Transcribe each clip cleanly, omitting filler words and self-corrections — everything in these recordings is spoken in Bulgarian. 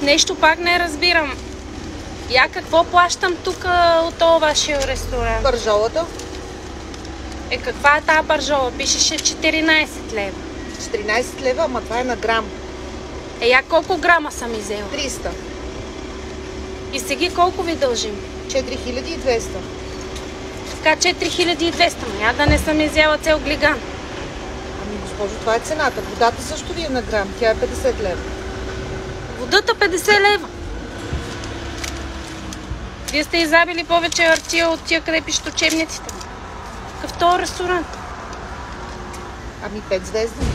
Нещо пак не разбирам. Я какво плащам тук от това вашия ресторант? Пържолата. Каква е тази пържола? Пишеше 14 лева. 14 лева, ама това е на грам. Я колко грама съм изела? 300. И сега колко ви дължим? 4200. Така 4200, я да не съм изяла цел глиган. Ами, госпожо, това е цената. Водата също ви е на грам. Тя е 50 лева. Водата 50 лева. Вие сте изабили повече артия от тия, къде пишат учебниците. Какъв този ресторант? Ами 5 звезди.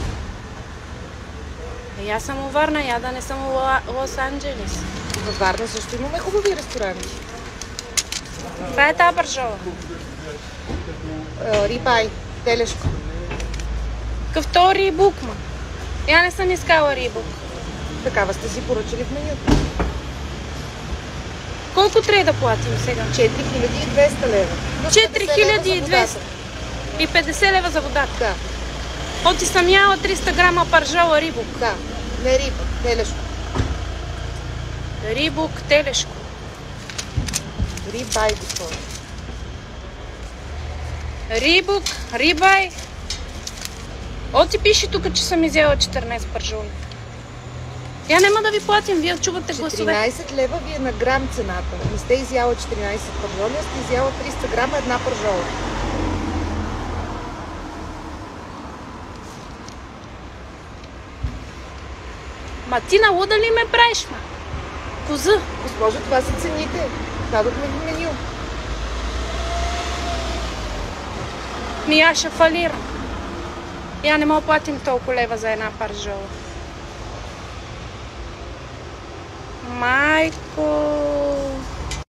Аз съм във Варна, я да не съм в Лос-Анджелес. Във Варна също имаме хубави ресторанти. Каква е тази пържола? Рибай, телешко. Какъв този рибук, ма? Я не съм искала рибук. Такава сте си поръчали в менюто. Колко трябва да платим сега? 4200 лева. 4200 и 50 лева за водата. Да. Оти съм яла 300 грама пържола рибук. Да, не риба, телешко. Рибук, телешко. Рибай, госпожо. Рибук, рибай. Оти пише тук, че съм изяла 14 пържоли. Я няма да ви платим, вие чувате гласове. 14 лева ви е на грам цената. Не сте изяла 14 пържоли, а сте изяла 300 грама една пържола. Ма ти на луда ли ме правиш, ма? Коза. Госпожо, това са цените. Дадохме в меню. Аз ще фалирам. Я не мога да платим толкова лева за една пържола. Майко...